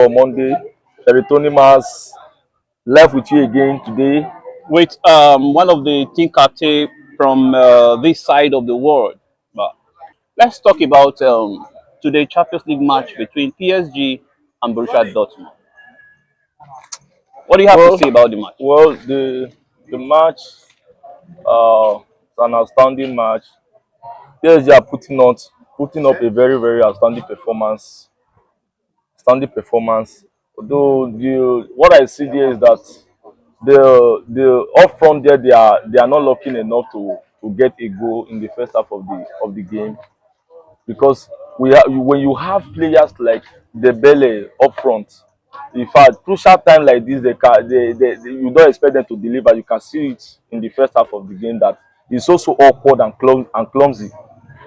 For Monday, Eritonimas left with you again today. With one of the team captain from this side of the world. But let's talk about today's Champions League match between PSG and Borussia Dortmund. What do you have to Well, say about the match? the match is an outstanding match. PSG are putting up a very outstanding performance. Outstanding performance. Although the what I see there is that the up front there they are not lucky enough to get a goal in the first half of the game, because when you have players like Dembele up front, in fact, crucial time like this, you don't expect them to deliver. You can see it in the first half of the game that it's so awkward and clumsy.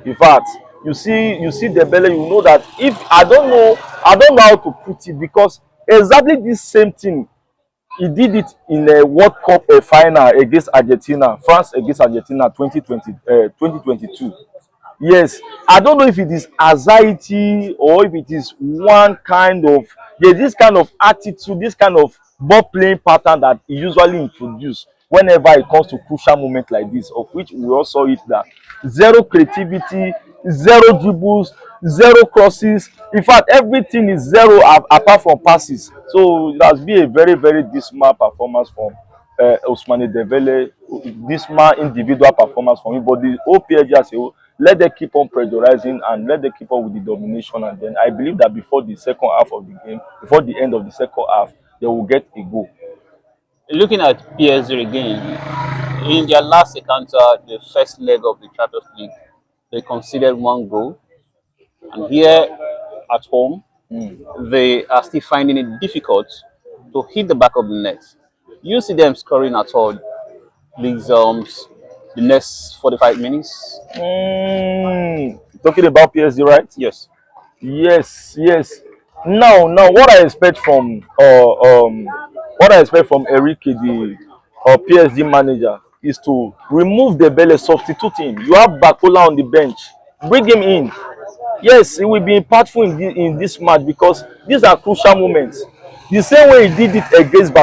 In fact, you see Dembele, you know that if I don't know how to put it, because exactly this same thing he did it in a World Cup final against Argentina, France against Argentina 2022. Yes, I don't know if it is anxiety or if it is one kind of, there's this kind of attitude, this kind of ball playing pattern that he usually introduce whenever it comes to crucial moments like this, of which we also hit that zero creativity, zero dribbles, zero crosses. In fact, everything is zero apart from passes. So it has been a very dismal performance from Ousmane Dembele, dismal individual performance from him. But the whole PSG as a whole, let them keep on pressurizing and let them keep up with the domination. And then I believe that before the second half of the game, before the end of the second half, they will get a goal. Looking at PSG again, in their last encounter, the first leg of the Champions League, they conceded one goal. And here at home, they are still finding it difficult to hit the back of the net. You see them scoring at all these the next 45 minutes? Talking about PSG, right? Yes. Yes. Now, what I expect from Enrique, the PSG manager, is to remove the belly, substitute him. You have Bakola on the bench, bring him in. Yes, it will be impactful in this match, because these are crucial moments. The same way he did it against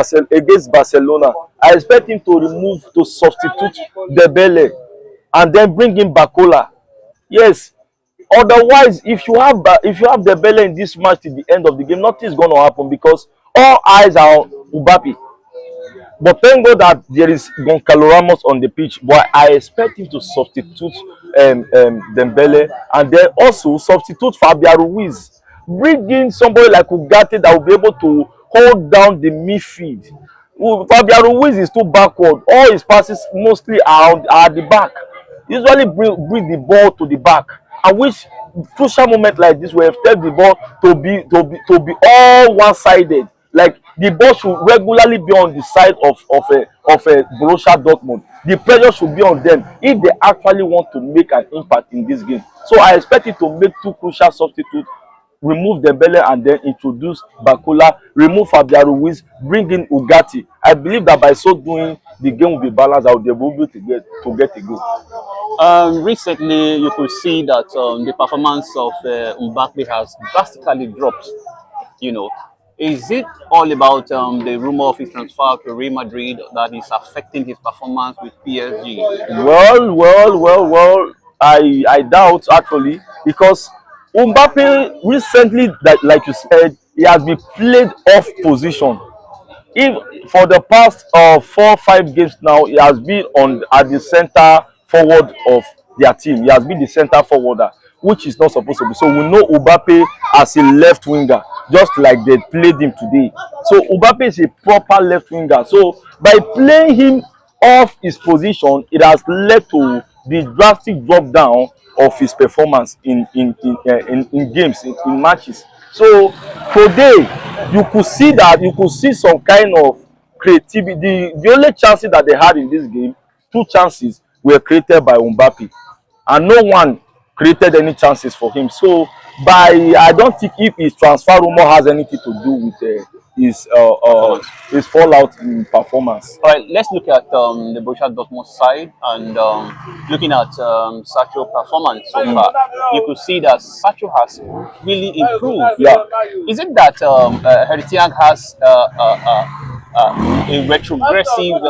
Barcelona, I expect him to substitute Dembele and then bring in Bakola. Yes. Otherwise, if you have Dembele in this match till the end of the game, nothing is going to happen, because all eyes are on Mbappe. But thank God that there is Goncalo Ramos on the pitch. But I expect him to substitute Dembele, and then also substitute Fabian Ruiz. Bring in somebody like Ugarte that will be able to hold down the midfield. Fabian Ruiz is too backward. All his passes mostly are at the back. Usually bring the ball to the back. I wish crucial moment like this, we have tell the ball to be all one-sided. Like the ball should regularly be on the side of a Borussia Dortmund. The pressure should be on them if they actually want to make an impact in this game. So I expect it to make two crucial substitutes: remove Dembele and then introduce Bakola, remove Fabian Ruiz, bring in Ugarte. I believe that by so doing, the game will be balanced. I will be able to get a goal. Recently, you could see that the performance of Mbappe has drastically dropped. You know, is it all about the rumor of his transfer to Real Madrid that is affecting his performance with PSG? Well. I doubt, actually, because Mbappe recently, that like you said, he has been played off position. If for the past 4 or 5 games now, he has been on at the center forward of their team. He has been the center forwarder, which is not supposed to be. So we know Mbappe as a left winger, just like they played him today. So Mbappe is a proper left winger. So by playing him off his position, it has led to the drastic drop down of his performance in games, in matches. So today you could see some kind of creativity. The only chances that they had in this game, two chances were created by Mbappe, and no one created any chances for him. So I don't think if his transfer rumor has anything to do with Performance. his fallout in performance. All right, let's look at the Borussia Dortmund side and looking at Sancho's performance so far. You could see that Sancho has really improved. Yeah. Is it that Heritian has a retrogressive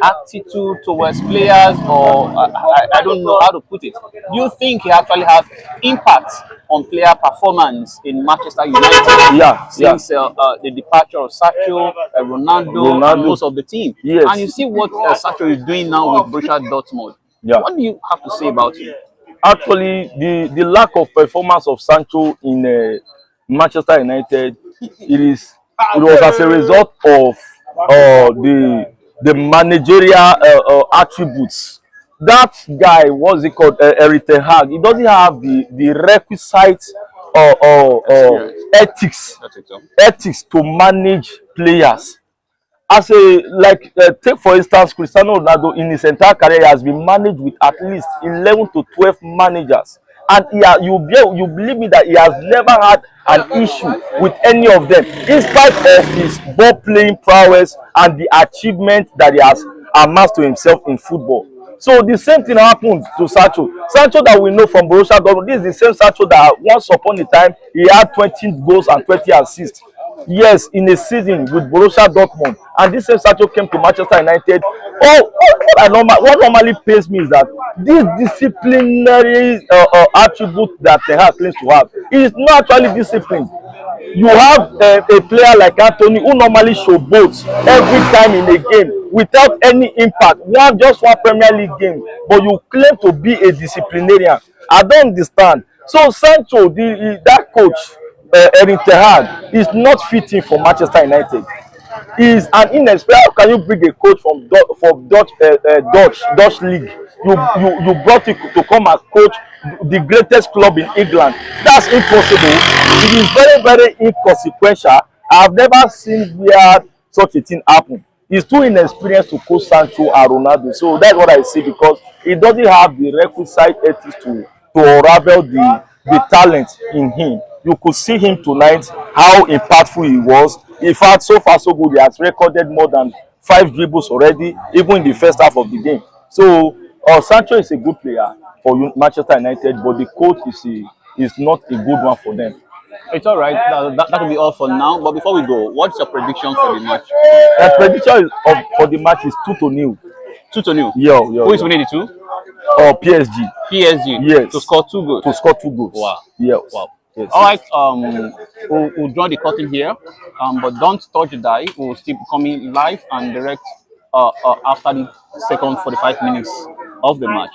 attitude towards players, or I don't know how to put it? Do you think he actually has impact on player performance in Manchester United? Yeah, Since the departure of Sancho, Ronaldo, and most of the team. Yes. And you see what Sancho is doing now with Borussia Dortmund. Yeah. What do you have to say about it? Actually, the lack of performance of Sancho in Manchester United, it was as a result of the managerial attributes. That guy, what's it called, Eric Ten Hag, he doesn't have the requisite ethics That's it, so. ethics to manage players. As a take for instance Cristiano Ronaldo, in his entire career he has been managed with at least 11 to 12 managers, and you believe me that he has never had an issue with any of them, in spite of his ball playing prowess and the achievement that he has amassed to himself in football. So the same thing happened to Sancho that we know from Borussia Dortmund. This is the same Sancho that once upon a time he had 20 goals and 20 assists. Yes, in a season with Borussia Dortmund, and this same Sancho came to Manchester United. What normally pains me is that this disciplinary attribute that Ten Hag claims to have is not actually discipline. You have a player like Anthony who normally showboats every time in a game without any impact. Just one Premier League game, but you claim to be a disciplinarian. I don't understand. So Sancho, that coach, Erik ten Hag, is not fitting for Manchester United. Is an inexperienced. How can you bring a coach from Dutch league? You brought it to come and coach the greatest club in England. That's impossible. It is very, very inconsequential. I have never seen where such a thing happen. He's too inexperienced to coach Sancho and Ronaldo. So that's what I see, because he doesn't have the requisite ethics to unravel the talent in him. You could see him tonight, how impactful he was. In fact, so far so good. He has recorded more than 5 dribbles already, even in the first half of the game. So Sancho is a good player for Manchester United, but the coach is not a good one for them. It's all right. That will be all for now. But before we go, what's your prediction for the match? The prediction for the match is 2-0. 2-0. Yeah. Who is winning the two? PSG. PSG. Yes. To score 2 goals. To score 2 goals. Wow. Yes. Wow. Yes. All right. We'll draw the curtain here. But don't touch the die. We'll still be coming live and direct after the second 45 minutes of the match.